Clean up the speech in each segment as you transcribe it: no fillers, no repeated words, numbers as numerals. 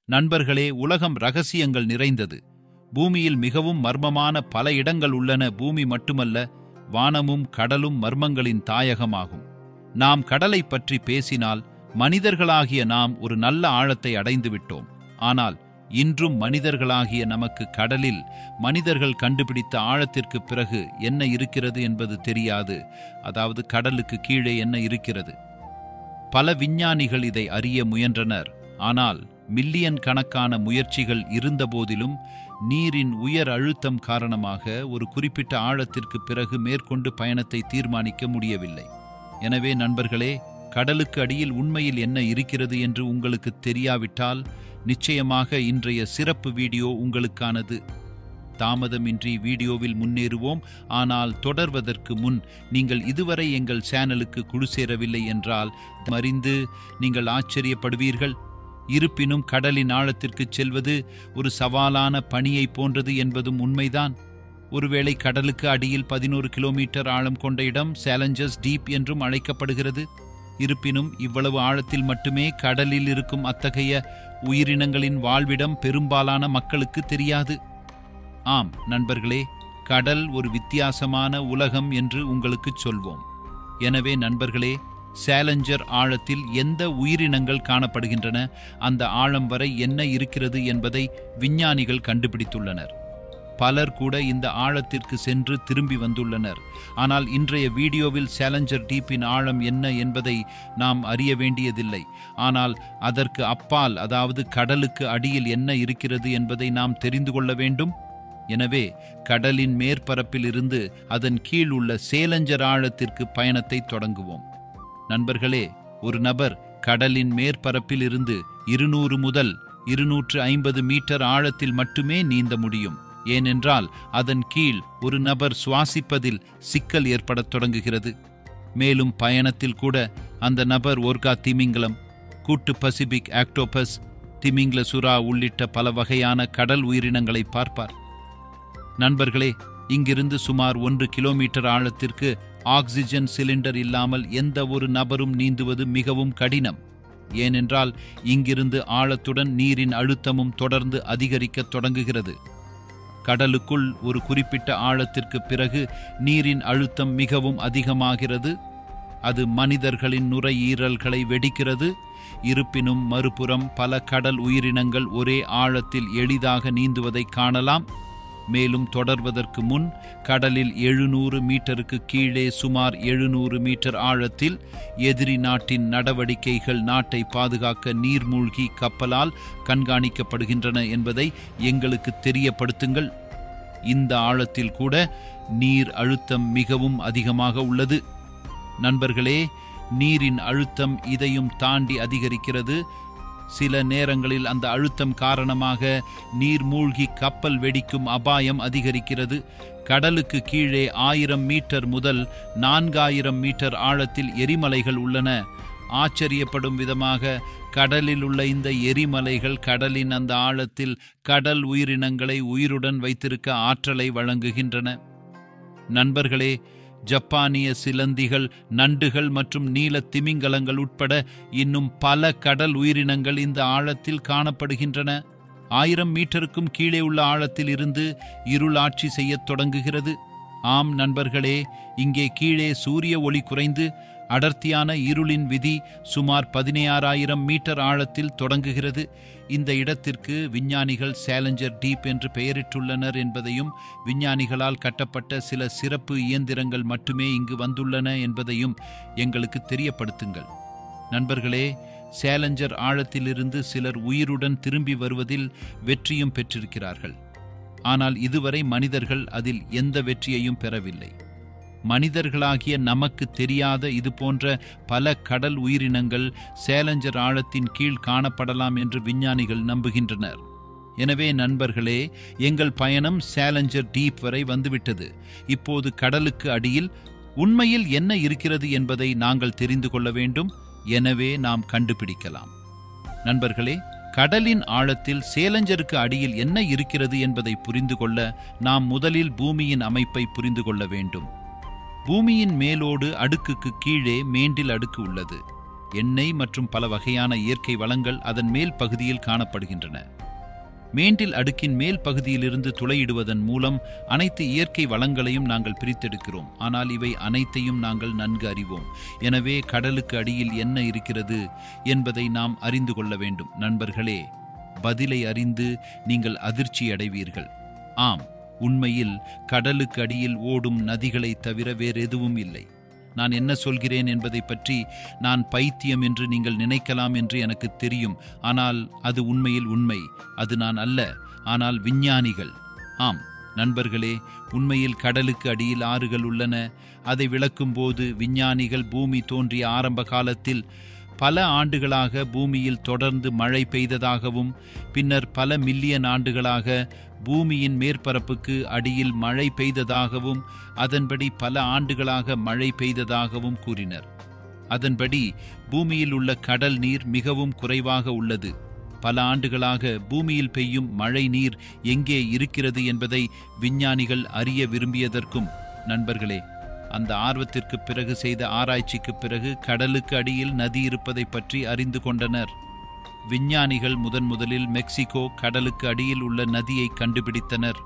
நண்பர்களே, உலகம் ரகசியங்கள் நிறைந்தது. பூமியில் மிகவும் மர்மமான பல இடங்கள் உள்ளன. பூமி மட்டுமல்ல, வானமும் கடலும் மர்மங்களின் தாயகமாகும். நாம் கடலை பற்றி பேசினால் மனிதர்களாகிய நாம் ஒரு நல்ல ஆழத்தை அடைந்து விட்டோம். ஆனால் இன்றும் மனிதர்களாகிய நமக்கு கடலில் மனிதர்கள் கண்டுபிடித்த ஆழத்திற்கு பிறகு என்ன இருக்கிறது என்பது தெரியாது. அதாவது கடலுக்கு கீழே என்ன இருக்கிறது. பல விஞ்ஞானிகள் இதை அறிய முயன்றனர். ஆனால் மில்லியன் கணக்கான முயற்சிகள் இருந்தபோதிலும் நீரின் உயர் அழுத்தம் காரணமாக ஒரு குறிப்பிட்ட ஆழத்திற்கு பிறகு மேற்கொண்டு பயணத்தை தீர்மானிக்க முடியவில்லை. எனவே நண்பர்களே, கடலுக்கு அடியில் உண்மையில் என்ன இருக்கிறது என்று உங்களுக்கு தெரியாவிட்டால் நிச்சயமாக இன்றைய சிறப்பு வீடியோ உங்களுக்கானது. தாமதமின்றி வீடியோவில் முன்னேறுவோம். ஆனால் தொடர்வதற்கு முன் நீங்கள் இதுவரை எங்கள் சேனலுக்கு குழு சேரவில்லை என்றால் அறிந்து நீங்கள் ஆச்சரியப்படுவீர்கள். இருப்பினும் கடலின் ஆழத்திற்கு செல்வது ஒரு சவாலான பணியை போன்றது என்பதும் உண்மைதான். ஒருவேளை கடலுக்கு அடியில் 11 கிலோமீட்டர் ஆழம் கொண்ட இடம் சேலஞ்சர்ஸ் டீப் என்றும் அழைக்கப்படுகிறது. இருப்பினும் இவ்வளவு ஆழத்தில் மட்டுமே கடலில் இருக்கும் அத்தகைய உயிரினங்களின் வாழ்விடம் பெரும்பாலான மக்களுக்கு தெரியாது. ஆம் நண்பர்களே, கடல் ஒரு வித்தியாசமான உலகம் என்று உங்களுக்கு சொல்வோம். எனவே நண்பர்களே, சேலஞ்சர் ஆழத்தில் எந்த உயிரினங்கள் காணப்படுகின்றன, அந்த ஆழம் வரை என்ன இருக்கிறது என்பதை விஞ்ஞானிகள் கண்டுபிடித்துள்ளனர். பலர் கூட இந்த ஆழத்திற்கு சென்று திரும்பி வந்துள்ளனர். ஆனால் இன்றைய வீடியோவில் சேலஞ்சர் டீப்பின் ஆழம் என்ன என்பதை நாம் அறிய வேண்டியதில்லை. ஆனால் அதற்கு அப்பால், அதாவது கடலுக்கு அடியில் என்ன இருக்கிறது என்பதை நாம் தெரிந்து கொள்ள வேண்டும். எனவே கடலின் மேற்பரப்பில் இருந்து அதன் கீழ் உள்ள சேலஞ்சர் ஆழத்திற்கு பயணத்தை தொடங்குவோம். நண்பர்களே, ஒரு நபர் கடலின் மேற்பரப்பில் இருந்து 200 முதல் 250 மீட்டர் ஆழத்தில் மட்டுமே நீந்த முடியும். ஏனென்றால் அதன் கீழ் ஒரு நபர் சுவாசிப்பதில் சிக்கல் ஏற்படத் தொடங்குகிறது. மேலும் பயணத்தில் கூட அந்த நபர் ஓர்கா திமிங்கலம், கூட்டு பசிபிக் ஆக்டோபஸ், திமிங்கில சுறா உள்ளிட்ட பல வகையான கடல் உயிரினங்களை பார்ப்பார். நண்பர்களே, இங்கிருந்து சுமார் 1 கிலோமீட்டர் ஆழத்திற்கு ஆக்சிஜன் சிலிண்டர் இல்லாமல் எந்த ஒரு நபரும் நீந்துவது மிகவும் கடினம். ஏனென்றால் இங்கிருந்து ஆழத்துடன் நீரின் அழுத்தமும் தொடர்ந்து அதிகரிக்கத் தொடங்குகிறது. கடலுக்குள் ஒரு குறிப்பிட்ட ஆழத்திற்கு பிறகு நீரின் அழுத்தம் மிகவும் அதிகமாகிறது. அது மனிதர்களின் நுரையீரல்களை வெடிக்கிறது. இருப்பினும் மறுபுறம் பல கடல் உயிரினங்கள் ஒரே ஆழத்தில் எளிதாக நீந்துவதை காணலாம். மேலும் தொடர்வதற்கு முன் கடலில் 700 மீட்டருக்கு கீழே சுமார் 700 மீட்டர் ஆழத்தில் எதிரி நாட்டின் நடவடிக்கைகள் நாட்டை பாதுகாக்க நீர்மூழ்கி கப்பலால் கண்காணிக்கப்படுகின்றன என்பதை எங்களுக்கு தெரியப்படுத்துங்கள். இந்த ஆழத்தில் கூட நீர் அழுத்தம் மிகவும் அதிகமாக உள்ளது. நண்பர்களே, நீரின் அழுத்தம் இதையும் தாண்டி அதிகரிக்கிறது. சில நேரங்களில் அந்த அழுத்தம் காரணமாக நீர் மூழ்கி கப்பல் வெடிக்கும் அபாயம் அதிகரிக்கிறது. கடலுக்கு கீழே 1000 மீட்டர் முதல் 4000 மீட்டர் ஆழத்தில் எரிமலைகள் உள்ளன. ஆச்சரியப்படும் விதமாக கடலில் உள்ள இந்த எரிமலைகள் கடலின் அந்த ஆழத்தில் கடல் உயிரினங்களை உயிருடன் வைத்திருக்க ஆற்றலை வழங்குகின்றன. நண்பர்களே, ஜப்பானிய சிலந்திகள், நண்டுகள் மற்றும் நீல திமிங்கலங்கள் உட்பட இன்னும் பல கடல் உயிரினங்கள் இந்த ஆழத்தில் காணப்படுகின்றன. 1000 மீட்டருக்கும் கீழே உள்ள ஆழத்தில் இருந்து இருள் ஆட்சி செய்யத் தொடங்குகிறது. ஆம் நண்பர்களே, இங்கே கீழே சூரிய ஒளி குறைந்து அடர்த்தியான இருளின் விதி சுமார் 16000 மீட்டர் ஆழத்தில் தொடங்குகிறது. இந்த இடத்திற்கு விஞ்ஞானிகள் சேலஞ்சர் டீப் என்று பெயரிட்டுள்ளனர் என்பதையும், விஞ்ஞானிகளால் கட்டப்பட்ட சில சிறப்பு இயந்திரங்கள் மட்டுமே இங்கு வந்துள்ளன என்பதையும் எங்களுக்கு தெரியப்படுத்துங்கள். நண்பர்களே, சேலஞ்சர் ஆழத்திலிருந்து சிலர் உயிருடன் திரும்பி வருவதில் வெற்றியும் பெற்றிருக்கிறார்கள். ஆனால் இதுவரை மனிதர்கள் அதில் எந்த வெற்றியையும் பெறவில்லை. மனிதர்களாகிய நமக்கு தெரியாத இது போன்ற பல கடல் உயிரினங்கள் சேலஞ்சர் ஆழத்தின் கீழ் காணப்படலாம் என்று விஞ்ஞானிகள் நம்புகின்றனர். எனவே நண்பர்களே, எங்கள் பயணம் சேலஞ்சர் டீப் வரை வந்துவிட்டது. இப்போது கடலுக்கு அடியில் உண்மையில் என்ன இருக்கிறது என்பதை நாங்கள் தெரிந்து கொள்ள வேண்டும். எனவே நாம் கண்டுபிடிக்கலாம். நண்பர்களே, கடலின் ஆழத்தில் சேலஞ்சருக்கு அடியில் என்ன இருக்கிறது என்பதை புரிந்து கொள்ள நாம் முதலில் பூமியின் அமைப்பை புரிந்து கொள்ள வேண்டும். பூமியின் மேலோடு அடுக்குக்கு கீழே மேண்டில் அடுக்கு உள்ளது. எண்ணெய் மற்றும் பல வகையான இயற்கை வளங்கள் அதன் மேல் பகுதியில் காணப்படுகின்றன. மேண்டில் அடுக்கின் மேல் பகுதியிலிருந்து துளையிடுவதன் மூலம் அனைத்து இயற்கை வளங்களையும் நாங்கள் பிரித்தெடுக்கிறோம். ஆனால் இவை அனைத்தையும் நாங்கள் நன்கு அறிவோம். எனவே கடலுக்கு அடியில் என்ன இருக்கிறது என்பதை நாம் அறிந்து கொள்ள வேண்டும். நண்பர்களே, பதிலை அறிந்து நீங்கள் அதிர்ச்சி அடைவீர்கள். ஆம், உண்மையில் கடலுக்கு அடியில் ஓடும் நதிகளை தவிர வேறெதுவும் இல்லை. நான் என்ன சொல்கிறேன் என்பதை பற்றி நான் பைத்தியம் என்று நீங்கள் நினைக்கலாம் என்று எனக்கு தெரியும். ஆனால் அது உண்மையில் உண்மை. அது நான் அல்ல, ஆனால் விஞ்ஞானிகள். ஆம் நண்பர்களே, உண்மையில் கடலுக்கு அடியில் ஆறுகள் உள்ளன. அதை விளக்கும் போது விஞ்ஞானிகள் பூமி தோன்றிய ஆரம்ப காலத்தில் பல ஆண்டுகளாக பூமியில் தொடர்ந்து மழை பெய்ததாகவும் பின்னர் பல மில்லியன் ஆண்டுகளாக பூமியின் மேற்பரப்புக்கு அடியில் மழை பெய்ததாகவும் அதன்படி பல ஆண்டுகளாக மழை பெய்ததாகவும் கூறினர். அதன்படி பூமியில் உள்ள கடல் நீர் மிகவும் குறைவாக உள்ளது. பல ஆண்டுகளாக பூமியில் பெய்யும் மழை நீர் எங்கே இருக்கிறது என்பதை விஞ்ஞானிகள் அறிய விரும்பியதற்கும் நண்பர்களே, அந்த ஆர்வத்திற்கு பிறகு செய்த ஆராய்ச்சிக்கு பிறகு கடலுக்கு அடியில் நதி இருப்பதை பற்றி அறிந்து கொண்டனர். விஞ்ஞானிகள் முதலில் மெக்சிகோ கடலுக்கு அடியில் உள்ள நதியை கண்டுபிடித்தனர்.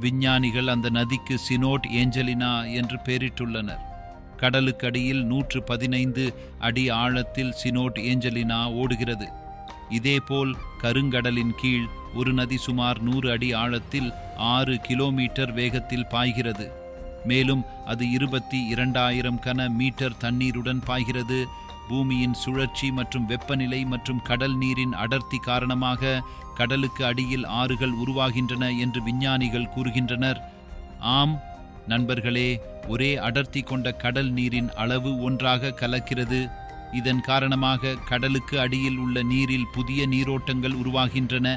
விஞ்ஞானிகள் அந்த நதிக்கு சினோட் ஏஞ்சலினா என்று பெயரிட்டுள்ளனர். கடலுக்கு அடியில் 115 அடி ஆழத்தில் சினோட் ஏஞ்சலினா ஓடுகிறது. இதேபோல் கருங்கடலின் கீழ் ஒரு நதி சுமார் 100 அடி ஆழத்தில் 6 கிலோமீட்டர் வேகத்தில் பாய்கிறது. மேலும் அது 22,000 கன மீட்டர் தண்ணீருடன் பாய்கிறது. பூமியின் சுழற்சி மற்றும் வெப்பநிலை மற்றும் கடல் நீரின் அடர்த்தி காரணமாக கடலுக்கு அடியில் ஆறுகள் உருவாகின்றன என்று விஞ்ஞானிகள் கூறுகின்றனர். ஆம் நண்பர்களே, ஒரே அடர்த்தி கொண்ட கடல் நீரின் அளவு ஒன்றாக கலக்கிறது. இதன் காரணமாக கடலுக்கு அடியில் உள்ள நீரில் புதிய நீரோட்டங்கள் உருவாகின்றன.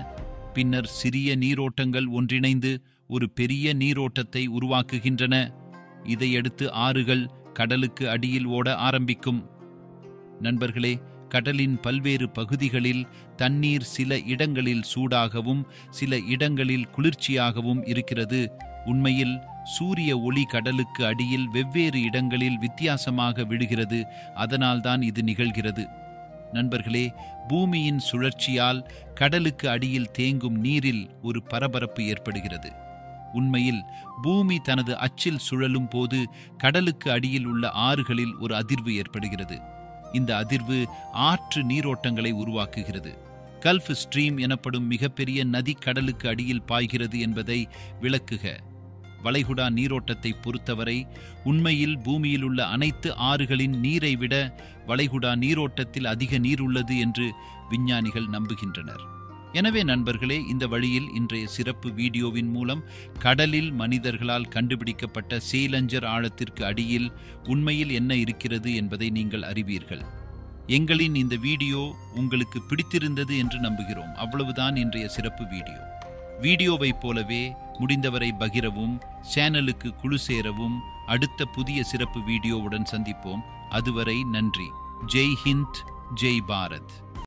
பின்னர் சிறிய நீரோட்டங்கள் ஒன்றிணைந்து ஒரு பெரிய நீரோட்டத்தை உருவாக்குகின்றன. இதையடுத்து ஆறுகள் கடலுக்கு அடியில் ஓட ஆரம்பிக்கும். நண்பர்களே, கடலின் பல்வேறு பகுதிகளில் தண்ணீர் சில இடங்களில் சூடாகவும் சில இடங்களில் குளிர்ச்சியாகவும் இருக்கிறது. உண்மையில் சூரிய ஒளி கடலுக்கு அடியில் வெவ்வேறு இடங்களில் வித்தியாசமாக விழுகிறது. அதனால்தான் இது நிகழ்கிறது. நண்பர்களே, பூமியின் சுழற்சியால் கடலுக்கு அடியில் தேங்கும் நீரில் ஒரு பரபரப்பு ஏற்படுகிறது. உண்மையில் பூமி தனது அச்சில் சுழலும் போது கடலுக்கு அடியில் உள்ள ஆறுகளில் ஒரு அதிர்வு ஏற்படுகிறது. இந்த அதிர்வு ஆற்று நீரோட்டங்களை உருவாக்குகிறது. கல்ஃப் ஸ்ட்ரீம் எனப்படும் மிகப்பெரிய நதி கடலுக்கு அடியில் பாய்கிறது என்பதை விளக்குக. வளைகுடா நீரோட்டத்தை பொறுத்தவரை உண்மையில் பூமியில் உள்ள அனைத்து ஆறுகளின் நீரை விட வளைகுடா நீரோட்டத்தில் அதிக நீர் உள்ளது என்று விஞ்ஞானிகள் நம்புகின்றனர். எனவே நண்பர்களே, இந்த வழியில் இன்றைய சிறப்பு வீடியோவின் மூலம் கடலில் மனிதர்களால் கண்டுபிடிக்கப்பட்ட சேலஞ்சர் ஆழத்திற்கு அடியில் உண்மையில் என்ன இருக்கிறது என்பதை நீங்கள் அறிவீர்கள். எங்களின் இந்த வீடியோ உங்களுக்கு பிடித்திருந்தது என்று நம்புகிறோம். அவ்வளவுதான் இன்றைய சிறப்பு வீடியோ. வீடியோவை போலவே முடிந்தவரை பகிரவும், சேனலுக்கு குழு சேரவும். அடுத்த புதிய சிறப்பு வீடியோவுடன் சந்திப்போம். அதுவரை நன்றி. ஜெய் ஹிந்த், ஜெய் பாரத்.